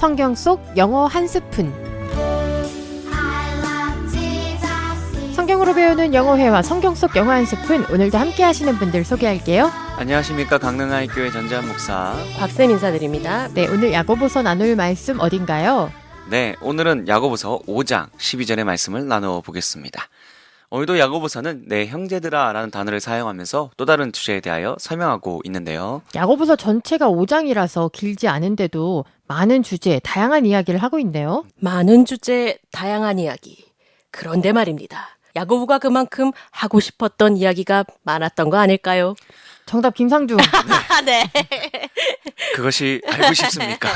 성경 속 영어 한 스푼. 성경으로 배우는 영어 회화 성경 속 영어 한 스푼. 오늘도 함께 하시는 분들 소개할게요. 안녕하십니까. 강릉하이교회 전재한 목사 박쌤 인사드립니다. 네, 오늘 야고보서 나눌 말씀 어딘가요? 네, 오늘은 야고보서 5장 12절의 말씀을 나누어 보겠습니다. 오늘도 야고보서는 내 형제들아 라는 단어를 사용하면서 또 다른 주제에 대하여 설명하고 있는데요. 야고보서 전체가 5장이라서 길지 않은데도 많은 주제, 다양한 이야기를 하고 있네요. 많은 주제, 다양한 이야기. 그런데 말입니다. 야고보가 그만큼 하고 싶었던 이야기가 많았던 거 아닐까요? 정답 김상중. 네. 그것이 알고 싶습니까?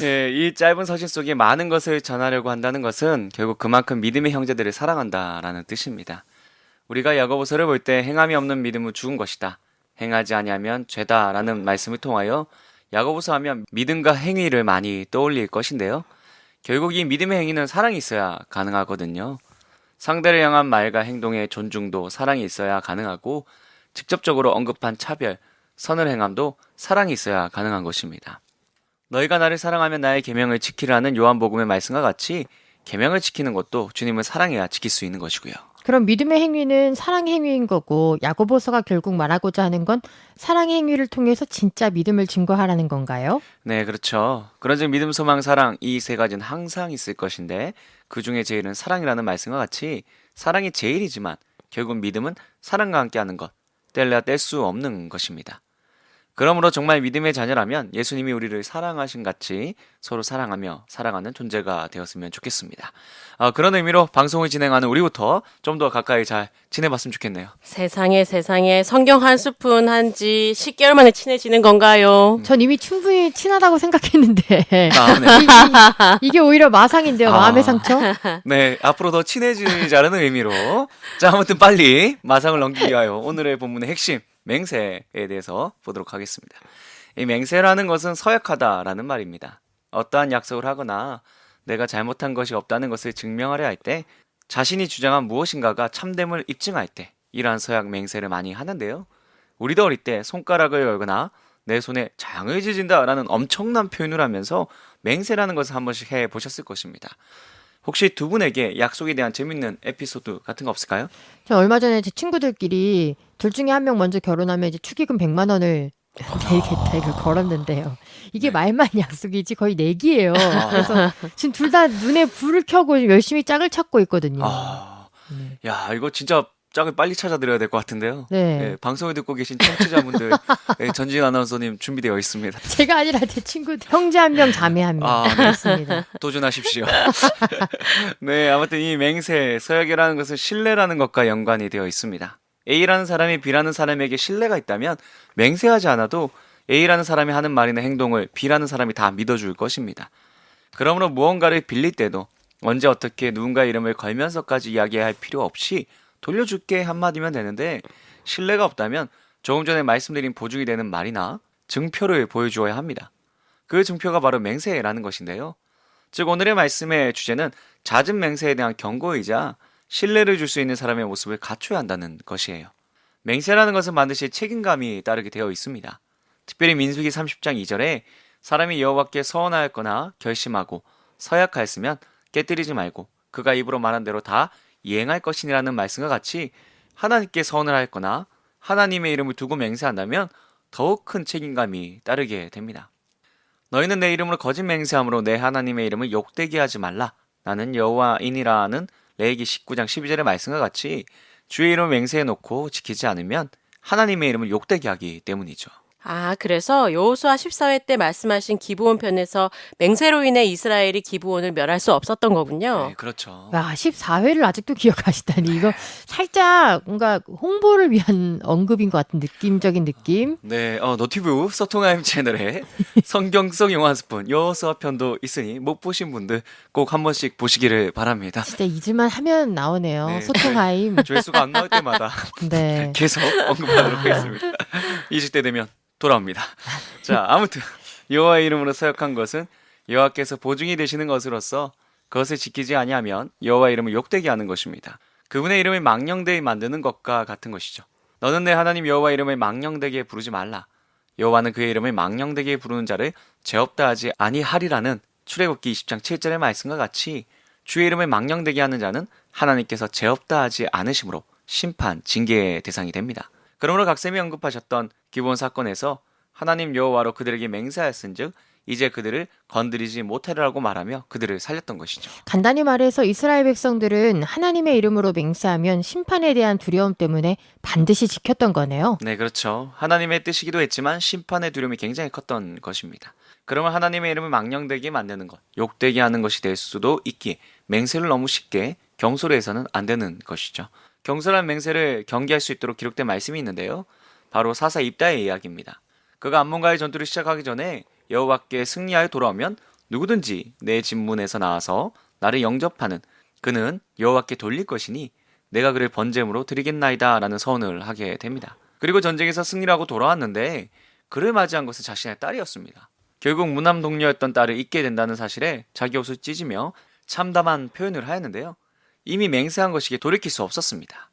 예, 이 짧은 서신 속에 많은 것을 전하려고 한다는 것은 결국 그만큼 믿음의 형제들을 사랑한다라는 뜻입니다. 우리가 야고보서를 볼 때 행함이 없는 믿음은 죽은 것이다. 행하지 아니하면 죄다라는 말씀을 통하여 야고보서 하면 믿음과 행위를 많이 떠올릴 것인데요. 결국 이 믿음의 행위는 사랑이 있어야 가능하거든요. 상대를 향한 말과 행동의 존중도 사랑이 있어야 가능하고 직접적으로 언급한 차별, 선을 행함도 사랑이 있어야 가능한 것입니다. 너희가 나를 사랑하면 나의 계명을 지키라는 요한복음의 말씀과 같이 계명을 지키는 것도 주님을 사랑해야 지킬 수 있는 것이고요. 그럼 믿음의 행위는 사랑의 행위인 거고 야고보서가 결국 말하고자 하는 건 사랑의 행위를 통해서 진짜 믿음을 증거하라는 건가요? 네, 그렇죠. 그런즉 믿음, 소망, 사랑 이 세 가지는 항상 있을 것인데 그 중에 제일은 사랑이라는 말씀과 같이 사랑이 제일이지만 결국 믿음은 사랑과 함께하는 것, 뗄래야 뗄 수 없는 것입니다. 그러므로 정말 믿음의 자녀라면 예수님이 우리를 사랑하신 같이 서로 사랑하며 살아가는 존재가 되었으면 좋겠습니다. 그런 의미로 방송을 진행하는 우리부터 좀 더 가까이 잘 지내봤으면 좋겠네요. 세상에 성경 한 스푼 한 지 10개월 만에 친해지는 건가요? 전 이미 충분히 친하다고 생각했는데 네. 이게 오히려 마상인데요. 마음의 상처. 네, 앞으로 더 친해지자는 의미로 자, 아무튼 빨리 마상을 넘기기 위하여 오늘의 본문의 핵심 맹세에 대해서 보도록 하겠습니다. 이 맹세라는 것은 서약하다라는 말입니다. 어떠한 약속을 하거나 내가 잘못한 것이 없다는 것을 증명하려 할 때 자신이 주장한 무엇인가가 참됨을 입증할 때 이러한 서약 맹세를 많이 하는데요. 우리도 어릴 때 손가락을 열거나 내 손에 장을 지진다라는 엄청난 표현을 하면서 맹세라는 것을 한 번씩 해보셨을 것입니다. 혹시 두 분에게 약속에 대한 재밌는 에피소드 같은 거 없을까요? 저 얼마 전에 제 친구들끼리 둘 중에 한 명 먼저 결혼하면 이제 축의금 100만 원을 내겠다 이걸 걸었는데요. 이게 말만 약속이지 거의 내기예요. 그래서 지금 둘 다 눈에 불을 켜고 열심히 짝을 찾고 있거든요. 네. 야, 이거 진짜 짝을 빨리 찾아드려야 될 것 같은데요. 네. 네, 방송을 듣고 계신 청취자분들 네, 전진 아나운서님 준비되어 있습니다. 제가 아니라 제 친구들 형제 한 명, 자매 한 명. 네. 있습니다. 도전하십시오. 네, 아무튼 이 맹세, 서약이라는 것은 신뢰라는 것과 연관이 되어 있습니다. A라는 사람이 B라는 사람에게 신뢰가 있다면 맹세하지 않아도 A라는 사람이 하는 말이나 행동을 B라는 사람이 다 믿어줄 것입니다. 그러므로 무언가를 빌릴 때도 언제 어떻게 누군가의 이름을 걸면서까지 이야기할 필요 없이 돌려줄게 한마디면 되는데 신뢰가 없다면 조금 전에 말씀드린 보증이 되는 말이나 증표를 보여주어야 합니다. 그 증표가 바로 맹세라는 것인데요. 즉 오늘의 말씀의 주제는 잦은 맹세에 대한 경고이자 신뢰를 줄 수 있는 사람의 모습을 갖춰야 한다는 것이에요. 맹세라는 것은 반드시 책임감이 따르게 되어 있습니다. 특별히 민수기 30장 2절에 사람이 여호와께 서원하였거나 결심하고 서약하였으면 깨뜨리지 말고 그가 입으로 말한 대로 다 이행할 것이니라는 말씀과 같이 하나님께 서원을 하였거나 하나님의 이름을 두고 맹세한다면 더욱 큰 책임감이 따르게 됩니다. 너희는 내 이름으로 거짓 맹세함으로 내 하나님의 이름을 욕되게 하지 말라. 나는 여호와이니라는 레위기 19장 12절의 말씀과 같이 주의 이름을 맹세해놓고 지키지 않으면 하나님의 이름을 욕되게 하기 때문이죠. 그래서 여호수아 14회 때 말씀하신 기브온 편에서 맹세로 인해 이스라엘이 기브온을 멸할 수 없었던 거군요. 네, 그렇죠. 야, 14회를 아직도 기억하시다니. 이거 살짝 뭔가 홍보를 위한 언급인 것 같은 느낌적인 느낌. 네, 너튜브 서통하임 채널에 성경 속 영어 한 스푼 여호수아 편도 있으니 못 보신 분들 꼭 한 번씩 보시기를 바랍니다. 진짜 잊을만 하면 나오네요. 네. 소통하임. 조회수가 안 나올 때마다 네. 계속 언급하도록 하겠습니다. 잊을 때 되면 돌아옵니다. 자, 아무튼 여호와의 이름으로 서약한 것은 여호와께서 보증이 되시는 것으로서 그것을 지키지 아니하면 여호와의 이름을 욕되게 하는 것입니다. 그분의 이름을 망령되게 만드는 것과 같은 것이죠. 너는 내 하나님 여호와의 이름을 망령되게 부르지 말라. 여호와는 그의 이름을 망령되게 부르는 자를 죄 없다 하지 아니하리라는 출애굽기 20장 7절의 말씀과 같이 주의 이름을 망령되게 하는 자는 하나님께서 죄 없다 하지 않으심으로 심판, 징계의 대상이 됩니다. 그러므로 각쌤이 언급하셨던 기본 사건에서 하나님 여호와로 그들에게 맹세하였은즉 이제 그들을 건드리지 못하리라고 말하며 그들을 살렸던 것이죠. 간단히 말해서 이스라엘 백성들은 하나님의 이름으로 맹세하면 심판에 대한 두려움 때문에 반드시 지켰던 거네요. 네, 그렇죠. 하나님의 뜻이기도 했지만 심판의 두려움이 굉장히 컸던 것입니다. 그러면 하나님의 이름을 망령되게 만드는 것, 욕되게 하는 것이 될 수도 있기에 맹세를 너무 쉽게 경솔히 해서는 안 되는 것이죠. 경솔한 맹세를 경계할 수 있도록 기록된 말씀이 있는데요. 바로 사사 입다의 이야기입니다. 그가 암몬과의 전투를 시작하기 전에 여호와께 승리하여 돌아오면 누구든지 내 집문에서 나와서 나를 영접하는 그는 여호와께 돌릴 것이니 내가 그를 번제물로 드리겠나이다 라는 서원을 하게 됩니다. 그리고 전쟁에서 승리를 하고 돌아왔는데 그를 맞이한 것은 자신의 딸이었습니다. 결국 무남 동료였던 딸을 잊게 된다는 사실에 자기 옷을 찢으며 참담한 표현을 하였는데요. 이미 맹세한 것이기에 돌이킬 수 없었습니다.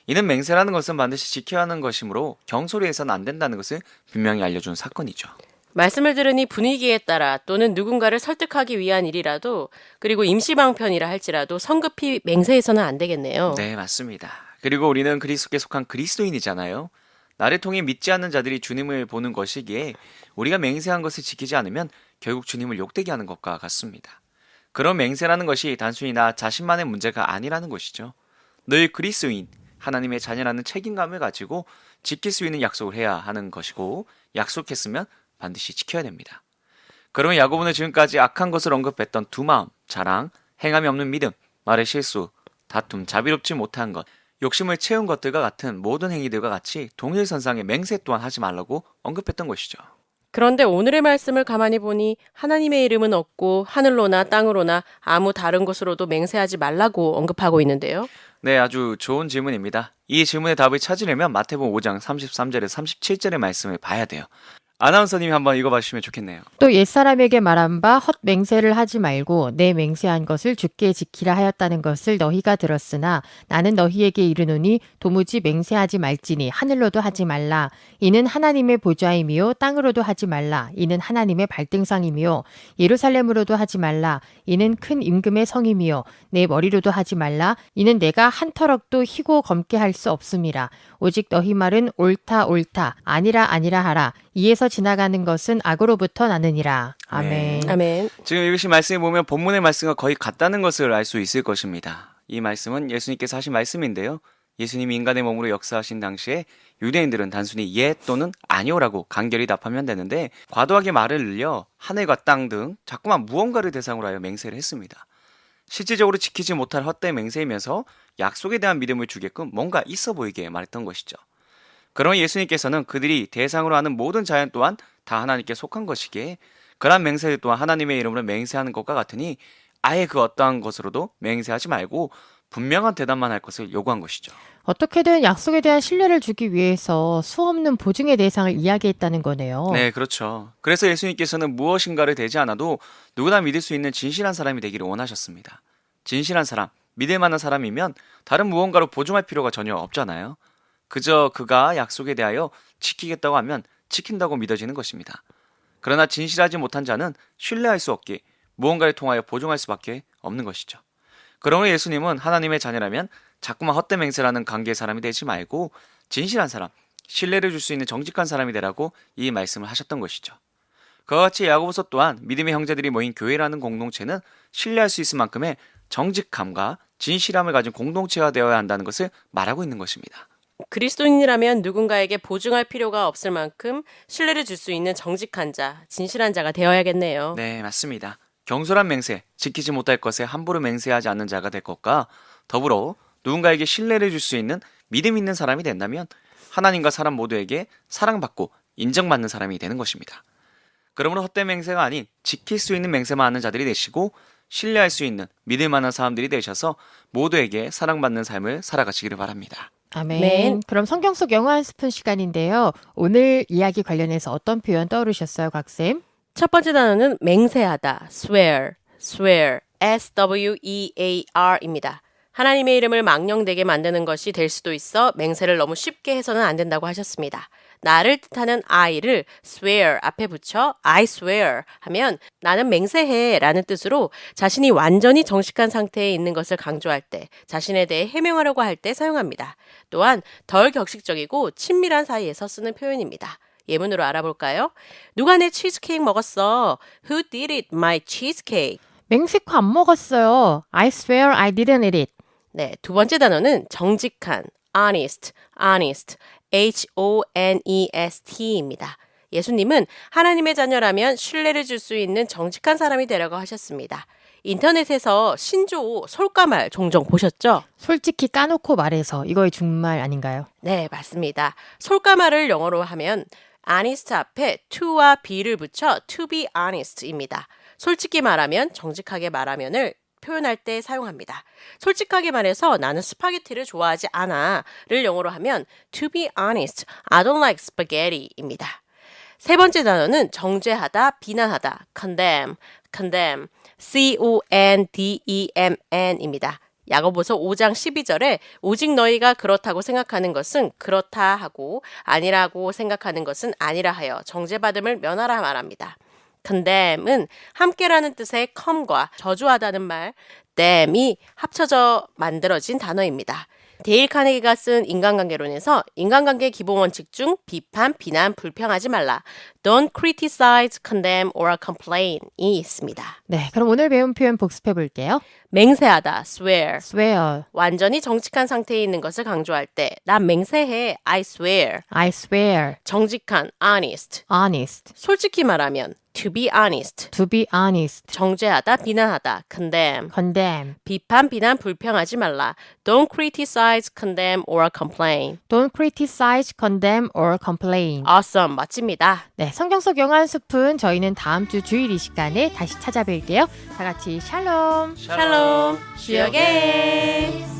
이는 맹세라는 것은 반드시 지켜야 하는 것이므로 경솔히 해서는 안 된다는 것을 분명히 알려준 사건이죠. 말씀을 들으니 분위기에 따라 또는 누군가를 설득하기 위한 일이라도 그리고 임시방편이라 할지라도 성급히 맹세해서는 안 되겠네요. 네, 맞습니다. 그리고 우리는 그리스도께 속한 그리스도인이잖아요. 나를 통해 믿지 않는 자들이 주님을 보는 것이기에 우리가 맹세한 것을 지키지 않으면 결국 주님을 욕되게 하는 것과 같습니다. 그런 맹세라는 것이 단순히 나 자신만의 문제가 아니라는 것이죠. 늘 그리스도인, 하나님의 자녀라는 책임감을 가지고 지킬 수 있는 약속을 해야 하는 것이고 약속했으면 반드시 지켜야 됩니다. 그러면 야고보는 지금까지 악한 것을 언급했던 두 마음, 자랑, 행함이 없는 믿음, 말의 실수, 다툼, 자비롭지 못한 것, 욕심을 채운 것들과 같은 모든 행위들과 같이 동일선상의 맹세 또한 하지 말라고 언급했던 것이죠. 그런데 오늘의 말씀을 가만히 보니 하나님의 이름은 없고 하늘로나 땅으로나 아무 다른 곳으로도 맹세하지 말라고 언급하고 있는데요. 네, 아주 좋은 질문입니다. 이 질문의 답을 찾으려면 마태복음 5장 33절에서 37절의 말씀을 봐야 돼요. 아나운서님이 한번 읽어봐 주시면 좋겠네요. 또 옛사람에게 말한 바 헛 맹세를 하지 말고 내 맹세한 것을 주께 지키라 하였다는 것을 너희가 들었으나 나는 너희에게 이르노니 도무지 맹세하지 말지니 하늘로도 하지 말라. 이는 하나님의 보좌임이요 땅으로도 하지 말라. 이는 하나님의 발등상임이요 예루살렘으로도 하지 말라. 이는 큰 임금의 성임이요 내 머리로도 하지 말라. 이는 내가 한 터럭도 희고 검게 할 수 없음이라. 오직 너희 말은 옳다 옳다 아니라 아니라 하라. 이에서 지나가는 것은 악으로부터 나느니라. 아멘. 네. 아멘. 지금 읽으신 말씀을 보면 본문의 말씀과 거의 같다는 것을 알 수 있을 것입니다. 이 말씀은 예수님께서 하신 말씀인데요. 예수님이 인간의 몸으로 역사하신 당시에 유대인들은 단순히 예 또는 아니오라고 간결히 답하면 되는데 과도하게 말을 늘려 하늘과 땅 등 자꾸만 무언가를 대상으로 하여 맹세를 했습니다. 실질적으로 지키지 못할 헛된 맹세이면서 약속에 대한 믿음을 주게끔 뭔가 있어 보이게 말했던 것이죠. 그러면 예수님께서는 그들이 대상으로 하는 모든 자연 또한 다 하나님께 속한 것이기에 그러한 맹세를 또한 하나님의 이름으로 맹세하는 것과 같으니 아예 그 어떠한 것으로도 맹세하지 말고 분명한 대답만 할 것을 요구한 것이죠. 어떻게든 약속에 대한 신뢰를 주기 위해서 수없는 보증의 대상을 이야기했다는 거네요. 네, 그렇죠. 그래서 예수님께서는 무엇인가를 대지 않아도 누구나 믿을 수 있는 진실한 사람이 되기를 원하셨습니다. 진실한 사람, 믿을 만한 사람이면 다른 무언가로 보증할 필요가 전혀 없잖아요. 그저 그가 약속에 대하여 지키겠다고 하면 지킨다고 믿어지는 것입니다. 그러나 진실하지 못한 자는 신뢰할 수 없기에 무언가를 통하여 보증할 수밖에 없는 것이죠. 그러므로 예수님은 하나님의 자녀라면 자꾸만 헛된 맹세라는 관계의 사람이 되지 말고 진실한 사람, 신뢰를 줄 수 있는 정직한 사람이 되라고 이 말씀을 하셨던 것이죠. 그와 같이 야고보서 또한 믿음의 형제들이 모인 교회라는 공동체는 신뢰할 수 있을 만큼의 정직함과 진실함을 가진 공동체가 되어야 한다는 것을 말하고 있는 것입니다. 그리스도인이라면 누군가에게 보증할 필요가 없을 만큼 신뢰를 줄 수 있는 정직한 자, 진실한 자가 되어야겠네요. 네, 맞습니다. 경솔한 맹세, 지키지 못할 것에 함부로 맹세하지 않는 자가 될 것과 더불어 누군가에게 신뢰를 줄 수 있는 믿음 있는 사람이 된다면 하나님과 사람 모두에게 사랑받고 인정받는 사람이 되는 것입니다. 그러므로 헛된 맹세가 아닌 지킬 수 있는 맹세만 하는 자들이 되시고 신뢰할 수 있는 믿을 만한 사람들이 되셔서 모두에게 사랑받는 삶을 살아가시기를 바랍니다. 아멘. 아멘. 그럼 성경 속 영어 한 스푼 시간인데요. 오늘 이야기 관련해서 어떤 표현 떠오르셨어요, 곽쌤? 첫 번째 단어는 맹세하다, swear, S-W-E-A-R입니다. 하나님의 이름을 망령되게 만드는 것이 될 수도 있어 맹세를 너무 쉽게 해서는 안 된다고 하셨습니다. 나를 뜻하는 I를 swear 앞에 붙여 I swear 하면 나는 맹세해 라는 뜻으로 자신이 완전히 정직한 상태에 있는 것을 강조할 때, 자신에 대해 해명하려고 할 때 사용합니다. 또한 덜 격식적이고 친밀한 사이에서 쓰는 표현입니다. 예문으로 알아볼까요? 누가 내 치즈케이크 먹었어? Who did eat my cheesecake? 맹세코 안 먹었어요. I swear I didn't eat it. 네, 두 번째 단어는 정직한, honest, honest, honest입니다. 예수님은 하나님의 자녀라면 신뢰를 줄 수 있는 정직한 사람이 되라고 하셨습니다. 인터넷에서 신조어, 솔까말 종종 보셨죠? 솔직히 까놓고 말해서 이거의 준말 아닌가요? 네, 맞습니다. 솔까말을 영어로 하면 honest 앞에 to와 be를 붙여 to be honest입니다. 솔직히 말하면, 정직하게 말하면을 표현할 때 사용합니다. 솔직하게 말해서 나는 스파게티를 좋아하지 않아를 영어로 하면 to be honest, I don't like spaghetti입니다. 세 번째 단어는 정죄하다, 비난하다, condemn, condemn입니다. 야고보서 5장 12절에 오직 너희가 그렇다고 생각하는 것은 그렇다 하고 아니라고 생각하는 것은 아니라 하여 정죄받음을 면하라 말합니다. condemn은 함께라는 뜻의 come과 저주하다는 말 damn이 합쳐져 만들어진 단어입니다. 데일 카네기가 쓴 인간관계론에서 인간관계 기본 원칙 중 비판, 비난, 불평하지 말라. Don't criticize, condemn, or complain이 있습니다. 네, 그럼 오늘 배운 표현 복습해 볼게요. 맹세하다, swear. swear, 완전히 정직한 상태에 있는 것을 강조할 때, 난 맹세해, I swear. I swear, 정직한, honest. honest, 솔직히 말하면, to be honest. to be honest, 정죄하다, 비난하다, condemn. condemn, 비판, 비난, 불평하지 말라. Don't criticize, condemn, or complain. don't criticize, condemn, or complain. Awesome, 멋집니다. 네, 성경 속 영어 한 스푼 저희는 다음 주 주일 이 시간에 다시 찾아뵐게요. 다 같이 샬롬. 샬롬, see you again.